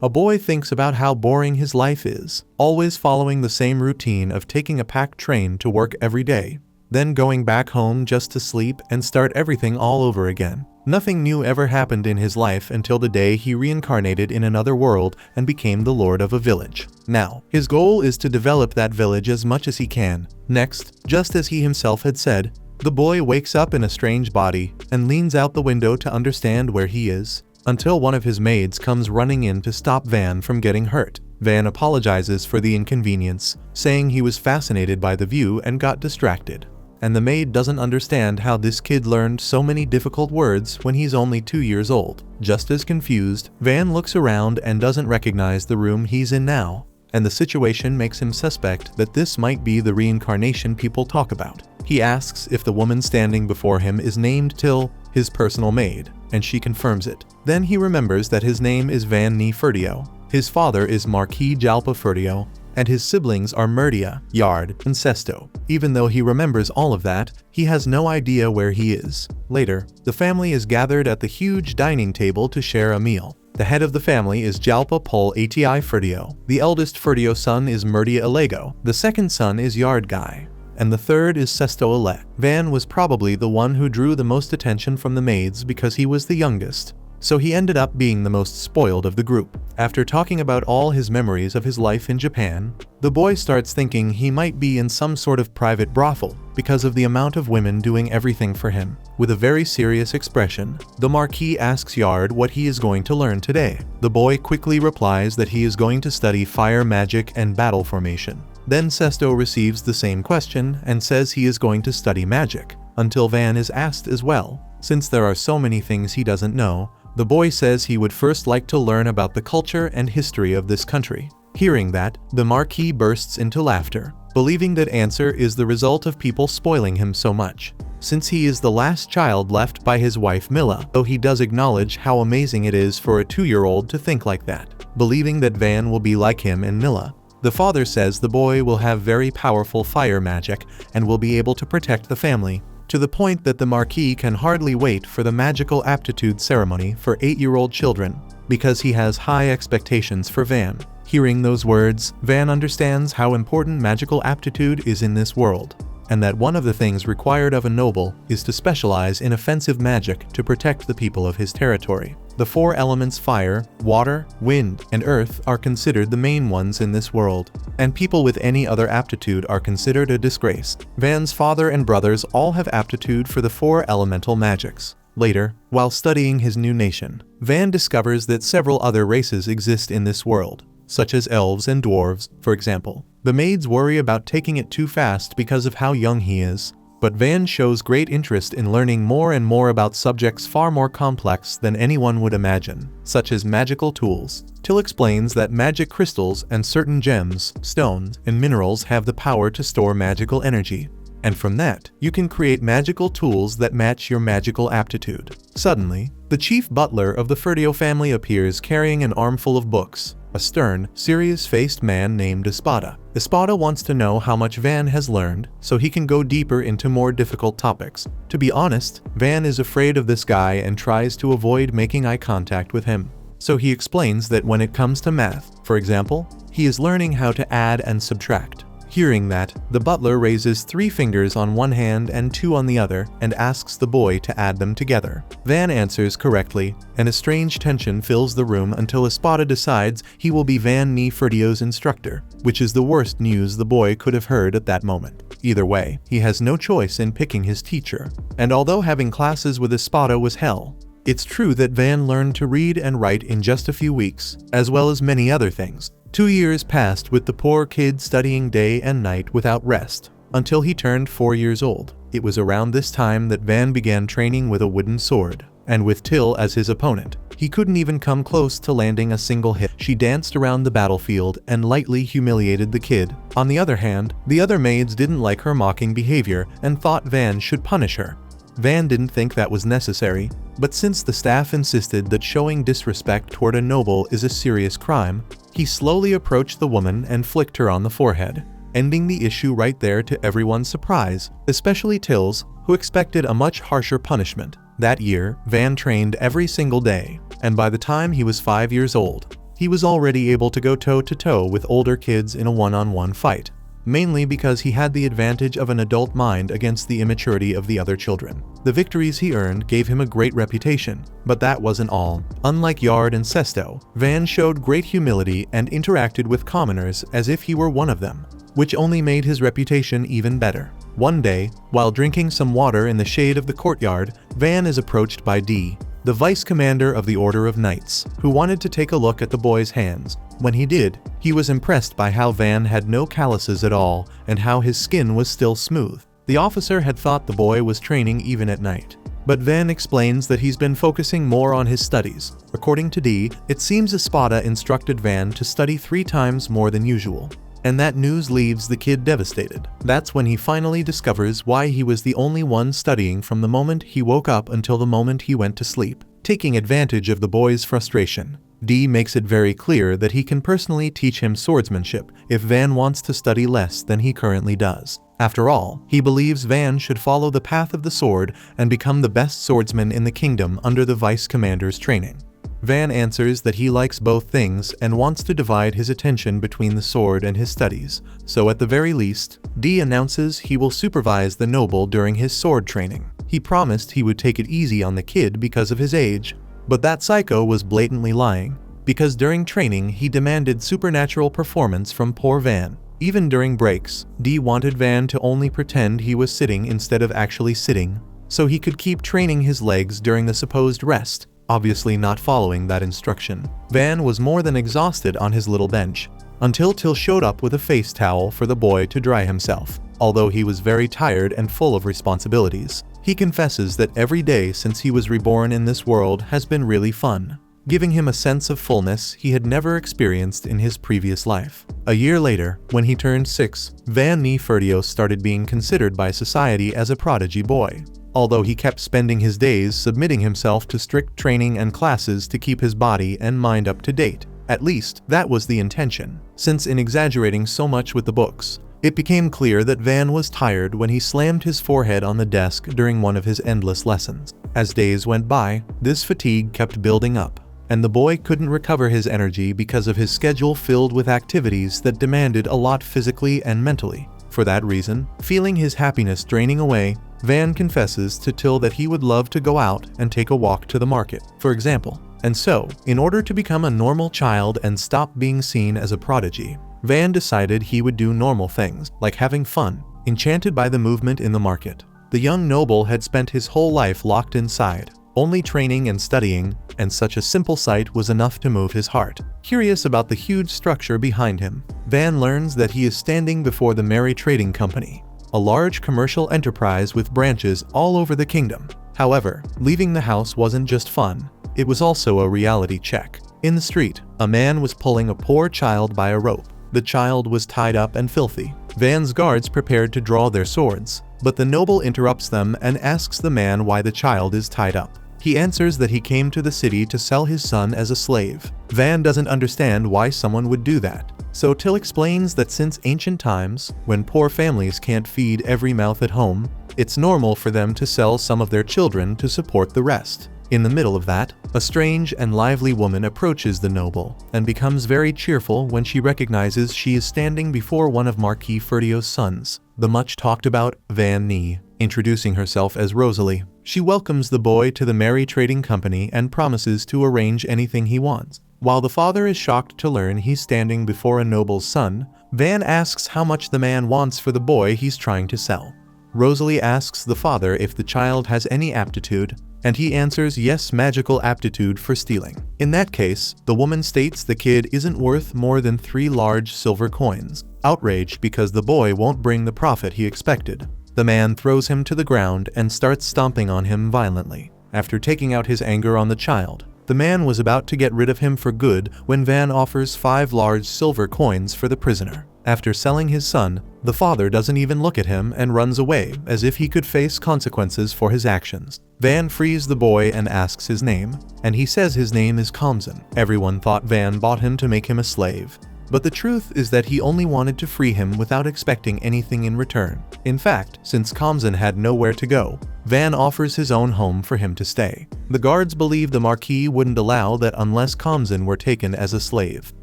A boy thinks about how boring his life is, always following the same routine of taking a packed train to work every day, then going back home just to sleep and start everything all over again. Nothing new ever happened in his life until the day he reincarnated in another world and became the lord of a village. Now, his goal is to develop that village as much as he can. Next, just as he himself had said, the boy wakes up in a strange body and leans out the window to understand where he is, until one of his maids comes running in to stop Van from getting hurt. Van apologizes for the inconvenience, saying he was fascinated by the view and got distracted. And the maid doesn't understand how this kid learned so many difficult words when he's only 2 years old. Just as confused, Van looks around and doesn't recognize the room he's in now, and the situation makes him suspect that this might be the reincarnation people talk about. He asks if the woman standing before him is named Till, his personal maid, and she confirms it. Then he remembers that his name is Van Nie Ferdio. His father is Marquis Jalpa Ferdio, and his siblings are Murdia, Yard, and Sesto. Even though he remembers all of that, he has no idea where he is. Later, the family is gathered at the huge dining table to share a meal. The head of the family is Jalpa Pol Ati Ferdio. The eldest Ferdio son is Murdia Alego. The second son is Yard Guy, and the third is Sesto Ale. Van was probably the one who drew the most attention from the maids because he was the youngest, so he ended up being the most spoiled of the group. After talking about all his memories of his life in Japan, the boy starts thinking he might be in some sort of private brothel because of the amount of women doing everything for him. With a very serious expression, the Marquis asks Yard what he is going to learn today. The boy quickly replies that he is going to study fire magic and battle formation. Then Sesto receives the same question and says he is going to study magic, until Van is asked as well. Since there are so many things he doesn't know, the boy says he would first like to learn about the culture and history of this country. Hearing that, the Marquis bursts into laughter, believing that answer is the result of people spoiling him so much, since he is the last child left by his wife Milla, though he does acknowledge how amazing it is for a 2-year-old to think like that, believing that Van will be like him and Milla. The father says the boy will have very powerful fire magic and will be able to protect the family, to the point that the Marquis can hardly wait for the magical aptitude ceremony for 8-year-old children, because he has high expectations for Van. Hearing those words, Van understands how important magical aptitude is in this world, and that one of the things required of a noble is to specialize in offensive magic to protect the people of his territory. The 4 elements fire, water, wind, and earth are considered the main ones in this world, and people with any other aptitude are considered a disgrace. Van's father and brothers all have aptitude for the 4 elemental magics. Later, while studying his new nation, Van discovers that several other races exist in this world, such as elves and dwarves, for example. The maids worry about taking it too fast because of how young he is, but Van shows great interest in learning more and more about subjects far more complex than anyone would imagine, such as magical tools. Till explains that magic crystals and certain gems, stones, and minerals have the power to store magical energy, and from that, you can create magical tools that match your magical aptitude. Suddenly, the chief butler of the Ferdio family appears carrying an armful of books. A stern, serious-faced man named Espada. Espada wants to know how much Van has learned, so he can go deeper into more difficult topics. To be honest, Van is afraid of this guy and tries to avoid making eye contact with him. So he explains that when it comes to math, for example, he is learning how to add and subtract. Hearing that, the butler raises 3 fingers on one hand and 2 on the other and asks the boy to add them together. Van answers correctly, and a strange tension fills the room until Espada decides he will be Van Nie Ferdio's instructor, which is the worst news the boy could have heard at that moment. Either way, he has no choice in picking his teacher, and although having classes with Espada was hell, it's true that Van learned to read and write in just a few weeks, as well as many other things. 2 years passed with the poor kid studying day and night without rest, until he turned 4 years old. It was around this time that Van began training with a wooden sword, and with Till as his opponent. He couldn't even come close to landing a single hit. She danced around the battlefield and lightly humiliated the kid. On the other hand, the other maids didn't like her mocking behavior and thought Van should punish her. Van didn't think that was necessary, but since the staff insisted that showing disrespect toward a noble is a serious crime, he slowly approached the woman and flicked her on the forehead, ending the issue right there to everyone's surprise, especially Till's, who expected a much harsher punishment. That year, Van trained every single day, and by the time he was 5 years old, he was already able to go toe-to-toe with older kids in a one-on-one fight, mainly because he had the advantage of an adult mind against the immaturity of the other children. The victories he earned gave him a great reputation, but that wasn't all. Unlike Yard and Sesto, Van showed great humility and interacted with commoners as if he were one of them, which only made his reputation even better. One day, while drinking some water in the shade of the courtyard, Van is approached by D, the vice commander of the Order of Knights, who wanted to take a look at the boy's hands. When he did, he was impressed by how Van had no calluses at all and how his skin was still smooth. The officer had thought the boy was training even at night, but Van explains that he's been focusing more on his studies. According to D, it seems Espada instructed Van to study 3 times more than usual. And that news leaves the kid devastated. That's when he finally discovers why he was the only one studying from the moment he woke up until the moment he went to sleep. Taking advantage of the boy's frustration, D makes it very clear that he can personally teach him swordsmanship if Van wants to study less than he currently does. After all, he believes Van should follow the path of the sword and become the best swordsman in the kingdom under the vice commander's training. Van answers that he likes both things and wants to divide his attention between the sword and his studies, so at the very least, D announces he will supervise the noble during his sword training. He promised he would take it easy on the kid because of his age, but that psycho was blatantly lying, because during training he demanded supernatural performance from poor Van. Even during breaks, D wanted Van to only pretend he was sitting instead of actually sitting, so he could keep training his legs during the supposed rest. Obviously not following that instruction. Van was more than exhausted on his little bench, until Till showed up with a face towel for the boy to dry himself. Although he was very tired and full of responsibilities, he confesses that every day since he was reborn in this world has been really fun, giving him a sense of fullness he had never experienced in his previous life. A year later, when he turned 6, Van Ferdios started being considered by society as a prodigy boy. Although he kept spending his days submitting himself to strict training and classes to keep his body and mind up to date. At least, that was the intention, since in exaggerating so much with the books, it became clear that Van was tired when he slammed his forehead on the desk during one of his endless lessons. As days went by, this fatigue kept building up, and the boy couldn't recover his energy because of his schedule filled with activities that demanded a lot physically and mentally. For that reason, feeling his happiness draining away, Van confesses to Till that he would love to go out and take a walk to the market, for example. And so, in order to become a normal child and stop being seen as a prodigy, Van decided he would do normal things, like having fun. Enchanted by the movement in the market, the young noble had spent his whole life locked inside, only training and studying, and such a simple sight was enough to move his heart. Curious about the huge structure behind him, Van learns that he is standing before the Merry Trading Company, a large commercial enterprise with branches all over the kingdom. However, leaving the house wasn't just fun, it was also a reality check. In the street, a man was pulling a poor child by a rope. The child was tied up and filthy. Van's guards prepared to draw their swords, but the noble interrupts them and asks the man why the child is tied up. He answers that he came to the city to sell his son as a slave. Van doesn't understand why someone would do that, so Till explains that since ancient times, when poor families can't feed every mouth at home, it's normal for them to sell some of their children to support the rest. In the middle of that, a strange and lively woman approaches the noble and becomes very cheerful when she recognizes she is standing before one of Marquis Ferdios' sons, the much talked about Van Nee. Introducing herself as Rosalie, she welcomes the boy to the Merry Trading Company and promises to arrange anything he wants. While the father is shocked to learn he's standing before a noble's son, Van asks how much the man wants for the boy he's trying to sell. Rosalie asks the father if the child has any aptitude, and he answers yes, magical aptitude for stealing. In that case, the woman states the kid isn't worth more than 3 large silver coins. Outraged because the boy won't bring the profit he expected, the man throws him to the ground and starts stomping on him violently. After taking out his anger on the child, the man was about to get rid of him for good when Van offers 5 large silver coins for the prisoner. After selling his son, the father doesn't even look at him and runs away as if he could face consequences for his actions. Van frees the boy and asks his name, and he says his name is Kamzan. Everyone thought Van bought him to make him a slave, But the truth is that he only wanted to free him without expecting anything in return. In fact, since Kamzan had nowhere to go, Van offers his own home for him to stay. The guards believe the Marquis wouldn't allow that unless Kamzan were taken as a slave.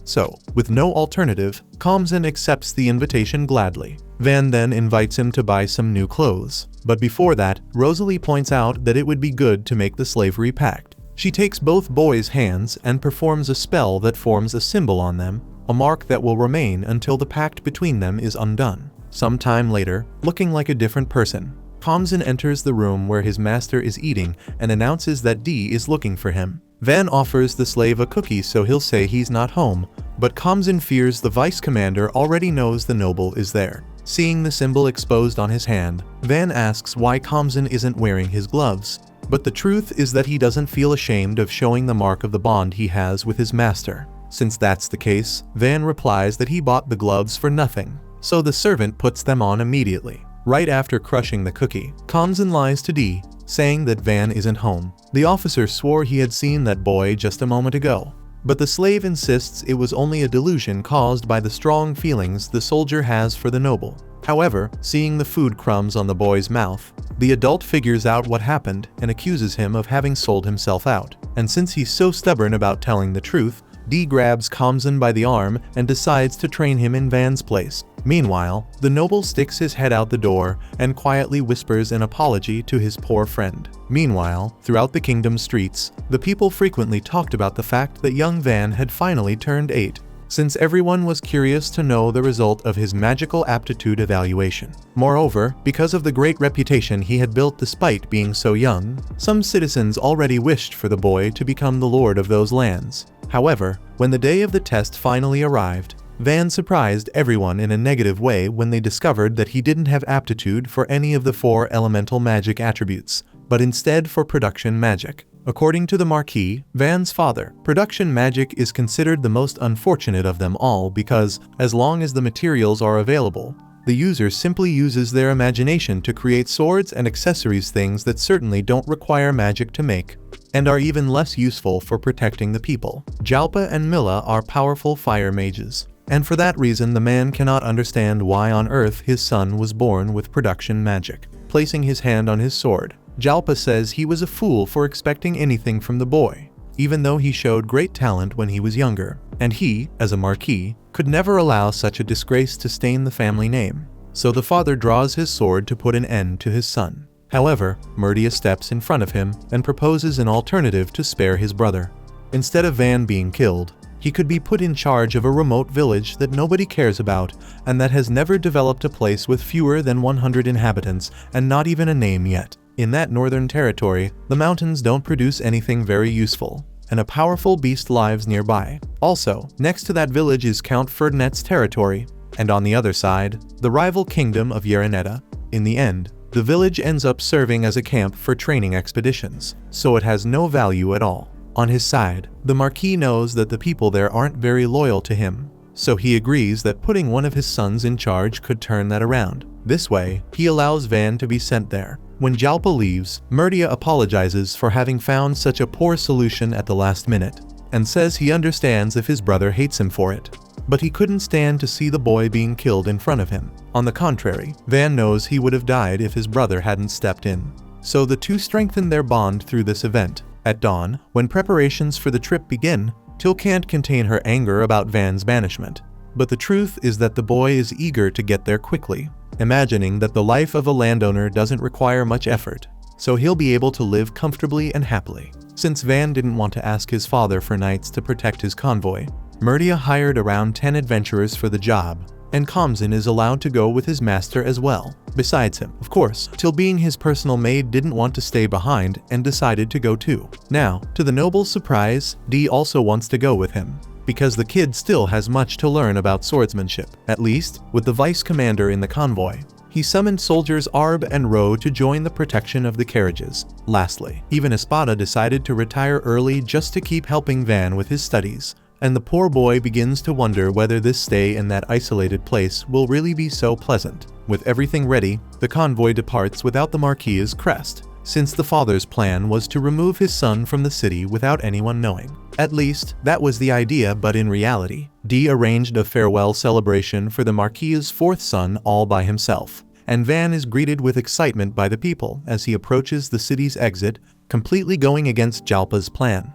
So, with no alternative, Kamzan accepts the invitation gladly. Van then invites him to buy some new clothes. But before that, Rosalie points out that it would be good to make the slavery pact. She takes both boys' hands and performs a spell that forms a symbol on them, a mark that will remain until the pact between them is undone. Some time later, looking like a different person, Kamzan enters the room where his master is eating and announces that D is looking for him. Van offers the slave a cookie so he'll say he's not home, but Kamzan fears the vice commander already knows the noble is there. Seeing the symbol exposed on his hand, Van asks why Kamzan isn't wearing his gloves. But the truth is that he doesn't feel ashamed of showing the mark of the bond he has with his master. Since that's the case, Van replies that he bought the gloves for nothing, so the servant puts them on immediately. Right after crushing the cookie, Kamzan lies to D, saying that Van isn't home. The officer swore he had seen that boy just a moment ago, but the slave insists it was only a delusion caused by the strong feelings the soldier has for the noble. However, seeing the food crumbs on the boy's mouth, the adult figures out what happened and accuses him of having sold himself out. And since he's so stubborn about telling the truth, D grabs Kamzan by the arm and decides to train him in Van's place. Meanwhile, the noble sticks his head out the door and quietly whispers an apology to his poor friend. Meanwhile, throughout the kingdom's streets, the people frequently talked about the fact that young Van had finally turned 8, since everyone was curious to know the result of his magical aptitude evaluation. Moreover, because of the great reputation he had built despite being so young, some citizens already wished for the boy to become the lord of those lands. However, when the day of the test finally arrived, Van surprised everyone in a negative way when they discovered that he didn't have aptitude for any of the 4 elemental magic attributes, but instead for production magic. According to the Marquis, Van's father, production magic is considered the most unfortunate of them all because, as long as the materials are available, the user simply uses their imagination to create swords and accessories, things that certainly don't require magic to make, and are even less useful for protecting the people. Jalpa and Milla are powerful fire mages, and for that reason the man cannot understand why on earth his son was born with production magic. Placing his hand on his sword, Jalpa says he was a fool for expecting anything from the boy, even though he showed great talent when he was younger, and he, as a Marquis, could never allow such a disgrace to stain the family name. So the father draws his sword to put an end to his son. However, Murdia steps in front of him and proposes an alternative to spare his brother. Instead of Van being killed, he could be put in charge of a remote village that nobody cares about and that has never developed a place with fewer than 100 inhabitants and not even a name yet. In that northern territory, the mountains don't produce anything very useful, and a powerful beast lives nearby. Also, next to that village is Count Ferdinand's territory, and on the other side, the rival kingdom of Yereneta. In the end, the village ends up serving as a camp for training expeditions, so it has no value at all. On his side, the Marquis knows that the people there aren't very loyal to him, so he agrees that putting one of his sons in charge could turn that around. This way, he allows Van to be sent there. When Jalpa leaves, Murdia apologizes for having found such a poor solution at the last minute, and says he understands if his brother hates him for it, but he couldn't stand to see the boy being killed in front of him. On the contrary, Van knows he would have died if his brother hadn't stepped in. So the two strengthen their bond through this event. At dawn, when preparations for the trip begin, Till can't contain her anger about Van's banishment. But the truth is that the boy is eager to get there quickly, imagining that the life of a landowner doesn't require much effort, so he'll be able to live comfortably and happily. Since Van didn't want to ask his father for knights to protect his convoy, Murdia hired around 10 adventurers for the job, and Kamzan is allowed to go with his master as well. Besides him, of course, Till, being his personal maid, didn't want to stay behind and decided to go too. Now, to the noble's surprise, Dee also wants to go with him, because the kid still has much to learn about swordsmanship, at least with the vice commander in the convoy. He summoned soldiers Arb and Ro to join the protection of the carriages. Lastly, even Espada decided to retire early just to keep helping Van with his studies, and the poor boy begins to wonder whether this stay in that isolated place will really be so pleasant. With everything ready, the convoy departs without the Marquis's crest, since the father's plan was to remove his son from the city without anyone knowing. At least, that was the idea, but in reality, Dee arranged a farewell celebration for the Marquis's fourth son all by himself, and Van is greeted with excitement by the people as he approaches the city's exit, completely going against Jalpa's plan.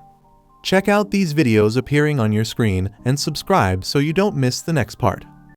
Check out these videos appearing on your screen and subscribe so you don't miss the next part.